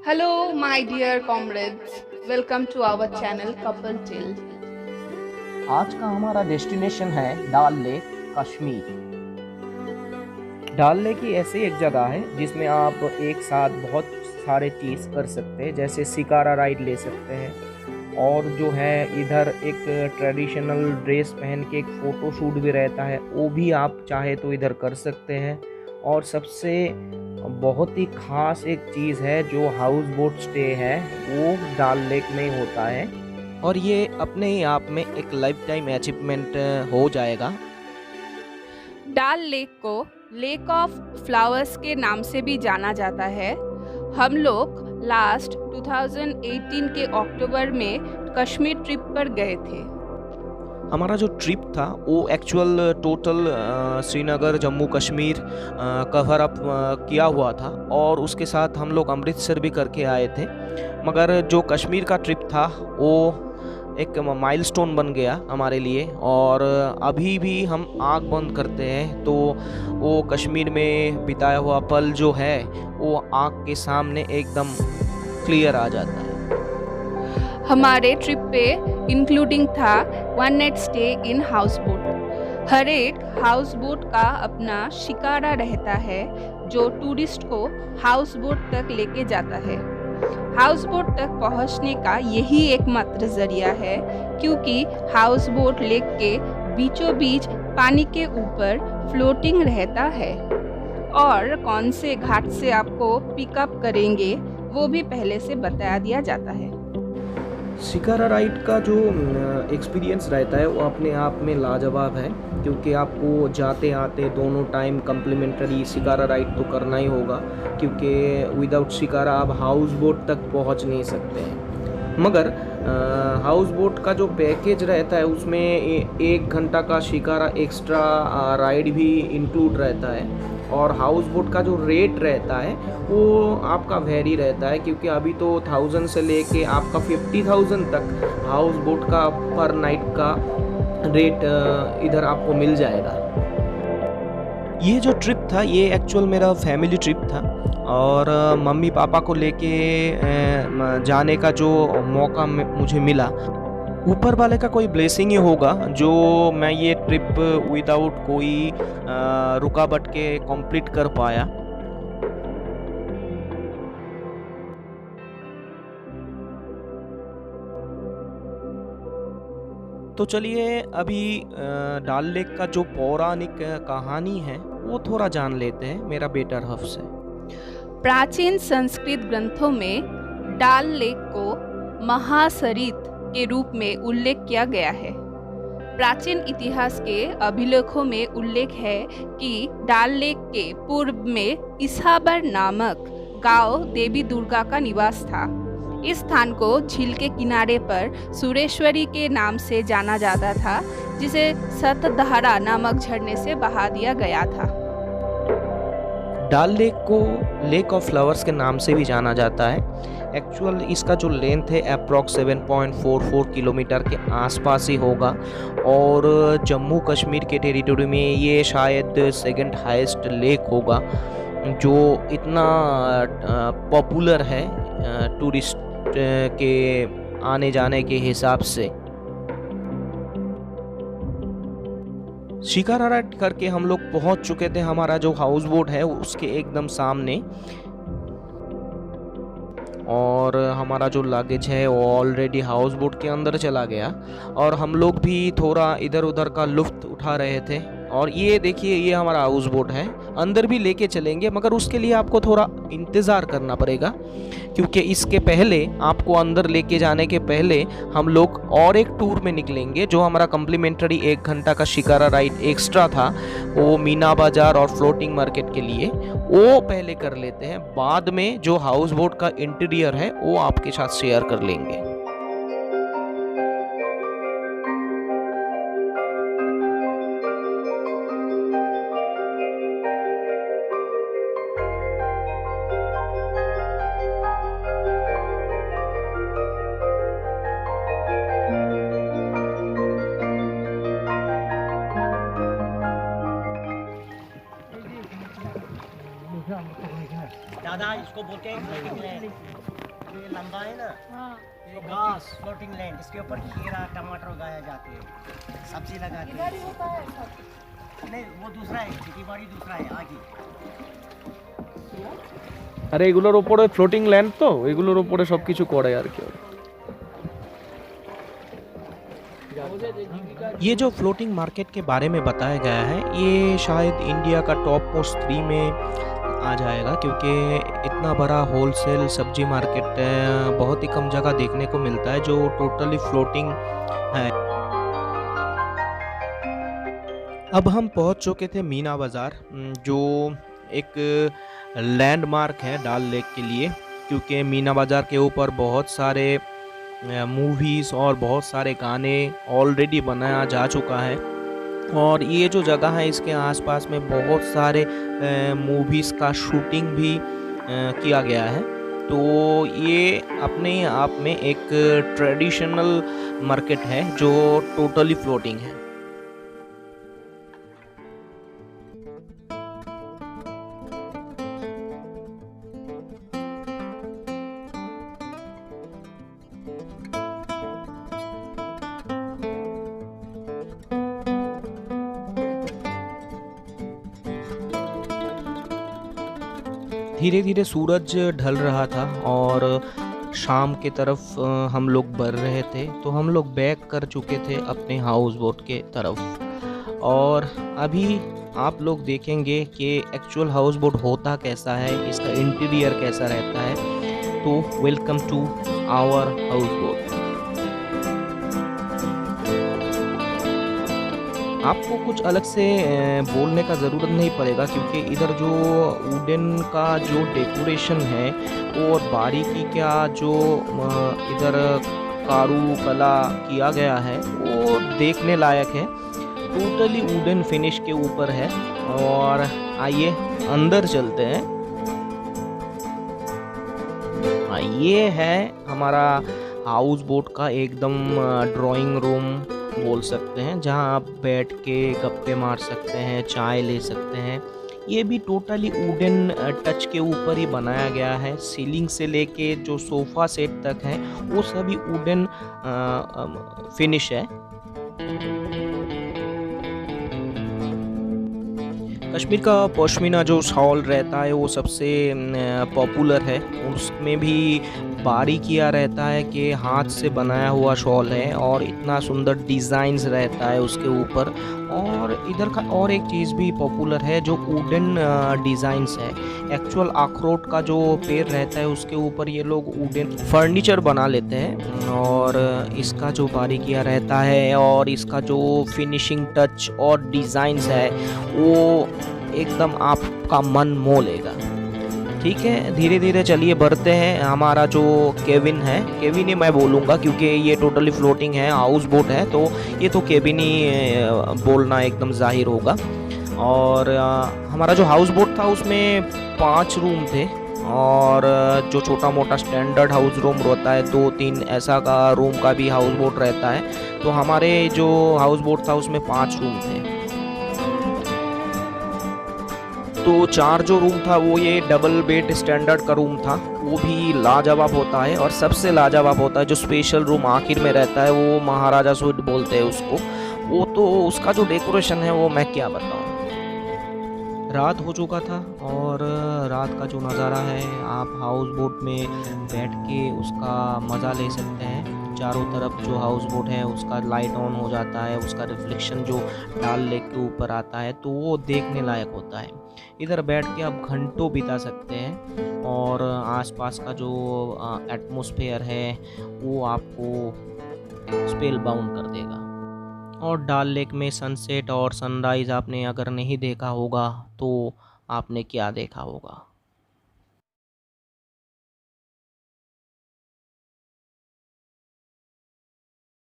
Hello, my dear comrades. Welcome to our channel Couple Till. आज का हमारा destination है डाल लेक, कश्मीर। डाल लेक ही ऐसी एक जगह है जिसमें आप एक साथ बहुत सारे चीज़ कर सकते हैं, जैसे शिकारा राइड ले सकते हैं और जो है इधर एक ट्रेडिशनल ड्रेस पहन के एक फ़ोटो शूट भी रहता है, वो भी आप चाहे तो इधर कर सकते हैं। और सबसे बहुत ही ख़ास एक चीज़ है जो हाउस बोट स्टे है, वो डाल लेक में ही होता है और ये अपने ही आप में एक लाइफ टाइम अचीवमेंट हो जाएगा। डाल लेक को लेक ऑफ फ्लावर्स के नाम से भी जाना जाता है। हम लोग लास्ट 2018 के अक्टूबर में कश्मीर ट्रिप पर गए थे। हमारा जो ट्रिप था वो actual total Srinagar Jammu Kashmir cover up किया हुआ था और उसके साथ हम लोग अमृतसर भी करके आए थे। मगर जो कश्मीर का ट्रिप था वो एक माइलस्टोन बन गया हमारे लिए और अभी भी हम आँख बंद करते हैं तो वो कश्मीर में बिताया हुआ पल जो है वो आँख के सामने एकदम क्लियर आ जाता है। हमारे ट्रिप पे इंक्लूडिंग था 1 night stay in house boat. हर एक हाउस बोट का अपना शिकारा रहता है जो टूरिस्ट को हाउस बोट तक लेके जाता है। हाउस बोट तक पहुंचने का यही एकमात्र जरिया है, क्योंकि हाउस बोट लेक के बीचों बीच पानी के ऊपर फ्लोटिंग रहता है और कौन से घाट से आपको पिकअप करेंगे वो भी पहले से बता दिया जाता है। शिकारा राइड का जो एक्सपीरियंस रहता है वो अपने आप में लाजवाब है, क्योंकि आपको जाते आते दोनों टाइम कम्प्लीमेंट्री शिकारा राइड तो करना ही होगा, क्योंकि विदाउट शिकारा आप हाउस बोट तक पहुंच नहीं सकते हैं। मगर हाउस बोट का जो पैकेज रहता है उसमें 1 घंटा का शिकारा एक्स्ट्रा राइड भी इंक्लूड रहता है और हाउस बोट का जो रेट रहता है वो आपका वेरी रहता है, क्योंकि अभी तो 1000 से लेके आपका 50,000 तक हाउस बोट का पर नाइट का रेट इधर आपको मिल जाएगा। ये जो ट्रिप था ये एक्चुअल मेरा फैमिली ट्रिप था और मम्मी पापा को लेके जाने का जो मौका मुझे मिला, ऊपर वाले का कोई ब्लेसिंग ही होगा जो मैं ये ट्रिप विदाउट कोई रुकावट के कंप्लीट कर पाया। तो चलिए अभी डाल लेक का जो पौराणिक कहानी है वो थोड़ा जान लेते हैं मेरा बेटर हफ से। प्राचीन संस्कृत ग्रंथों में डाल लेक को महासरित के रूप में उल्लेख किया गया है। प्राचीन इतिहास के अभिलेखों में उल्लेख है कि डाल लेक के पूर्व में इसाबर नामक गांव देवी दुर्गा का निवास था। इस स्थान को झील के किनारे पर सुरेश्वरी के नाम से जाना जाता था, जिसे सतधारा नामक झरने से बहा दिया गया था। डाल लेक को लेक ऑफ फ्लावर्स के नाम से भी जाना जाता है। एक्चुअल इसका जो लेंथ है अप्रॉक्स 7.44 किलोमीटर के आसपास ही होगा और जम्मू कश्मीर के टेरिटरी में ये शायद सेकंड हाईएस्ट लेक होगा जो इतना पॉपुलर है टूरिस्ट के आने जाने के हिसाब से। शिकारा राइड करके हम लोग पहुंच चुके थे हमारा जो हाउस बोट है उसके एकदम सामने और हमारा जो लगेज है वो ऑलरेडी हाउस बोट के अंदर चला गया और हम लोग भी थोड़ा इधर उधर का लुत्फ उठा रहे थे। और ये देखिए ये हमारा हाउस बोट है, अंदर भी लेके चलेंगे मगर उसके लिए आपको थोड़ा इंतज़ार करना पड़ेगा, क्योंकि इसके पहले आपको अंदर लेके जाने के पहले हम लोग और एक टूर में निकलेंगे जो हमारा कम्प्लीमेंट्री 1 घंटा का शिकारा राइड एक्स्ट्रा था, वो मीना बाज़ार और फ्लोटिंग मार्केट के लिए वो पहले कर लेते हैं। बाद में जो हाउस बोट का इंटीरियर है वो आपके साथ शेयर कर लेंगे। दादा इसको बोलते हैं फ्लोटिंग लैंड। ये लंबा है ना, ये घास फ्लोटिंग लैंड, इसके ऊपर खीरा टमाटर उगाया जाते हैं, सब्जी लगाते हैं। नहीं वो दूसरा है, खेती बाड़ी दूसरा है आगे। আরে এগুলোর উপরে ফ্লোটিং ল্যান্ড, তো এগুলোর উপরে সব কিছু করে আর কি। ये जो फ्लोटिंग मार्केट के बारे में बताया गया है, ये शायद इंडिया का टॉप मोस्ट 3 में आ जाएगा, क्योंकि इतना बड़ा होलसेल सब्जी मार्केट बहुत ही कम जगह देखने को मिलता है जो टोटली फ्लोटिंग है। अब हम पहुंच चुके थे मीना बाज़ार, जो एक लैंडमार्क है डाल लेक के लिए, क्योंकि मीना बाज़ार के ऊपर बहुत सारे मूवीज़ और बहुत सारे गाने ऑलरेडी बनाया जा चुका है। और ये जो जगह है इसके आसपास में बहुत सारे मूवीज़ का शूटिंग भी किया गया है। तो ये अपने आप में एक ट्रेडिशनल मार्केट है जो टोटली फ्लोटिंग है। धीरे धीरे सूरज ढल रहा था और शाम के तरफ हम लोग बढ़ रहे थे, तो हम लोग बैक कर चुके थे अपने हाउस बोट के तरफ। और अभी आप लोग देखेंगे कि एक्चुअल हाउस बोट होता कैसा है, इसका इंटीरियर कैसा रहता है। तो welcome to our houseboat. आपको कुछ अलग से बोलने का ज़रूरत नहीं पड़ेगा, क्योंकि इधर जो वुडन का जो डेकोरेशन है और बारीकी का जो इधर कारुकला किया गया है वो देखने लायक है। टोटली वुडन फिनिश के ऊपर है। और आइए अंदर चलते हैं। ये है हमारा हाउस बोट का एकदम ड्राइंग रूम बोल सकते हैं, जहां आप बैठ के गप्पे मार सकते हैं, चाय ले सकते हैं। ये भी टोटली वुडन टच के ऊपर ही बनाया गया है। सीलिंग से लेके जो सोफ़ा सेट तक है वो सभी वुडन फिनिश है। कश्मीर का पश्मीना जो शॉल रहता है वो सबसे पॉपुलर है। उसमें भी बारीकिया रहता है कि हाथ से बनाया हुआ शॉल है और इतना सुंदर डिज़ाइंस रहता है उसके ऊपर। और इधर का और एक चीज़ भी पॉपुलर है जो वुडन डिज़ाइंस है। एक्चुअल अखरोट का जो पेड़ रहता है उसके ऊपर ये लोग वुडन फर्नीचर बना लेते हैं। और इसका जो बारीकिया रहता है और इसका जो फिनिशिंग टच और डिज़ाइंस है वो एकदम आपका मन मोह लेगा। ठीक है, धीरे धीरे चलिए बढ़ते हैं। हमारा जो केविन है, केविन ही मैं बोलूँगा क्योंकि ये टोटली फ्लोटिंग है, हाउस बोट है, तो ये तो केविन ही बोलना एकदम जाहिर होगा। और हमारा जो हाउस बोट था उसमें 5 रूम थे, और जो छोटा मोटा स्टैंडर्ड हाउस रूम रहता है 2-3 ऐसा का रूम का भी हाउस बोट रहता है। तो हमारे जो हाउस बोट था उसमें 5 रूम थे। तो 4 जो रूम था वो ये डबल बेड स्टैंडर्ड का रूम था, वो भी लाजवाब होता है। और सबसे लाजवाब होता है जो स्पेशल रूम आखिर में रहता है, वो महाराजा सूट बोलते हैं उसको। वो तो उसका जो डेकोरेशन है वो मैं क्या बताऊँ। रात हो चुका था और रात का जो नज़ारा है आप हाउस बोट में बैठ के उसका मज़ा ले सकते हैं। चारों तरफ जो हाउस बोट है उसका लाइट ऑन हो जाता है, उसका रिफ्लेक्शन जो डाल लेक के ऊपर आता है तो वो देखने लायक होता है। इधर बैठ के आप घंटों बिता सकते हैं और आसपास का जो एटमॉस्फेयर है वो आपको स्पेल बाउंड कर देगा। और डाल लेक में सनसेट और सनराइज़ आपने अगर नहीं देखा होगा तो आपने क्या देखा होगा।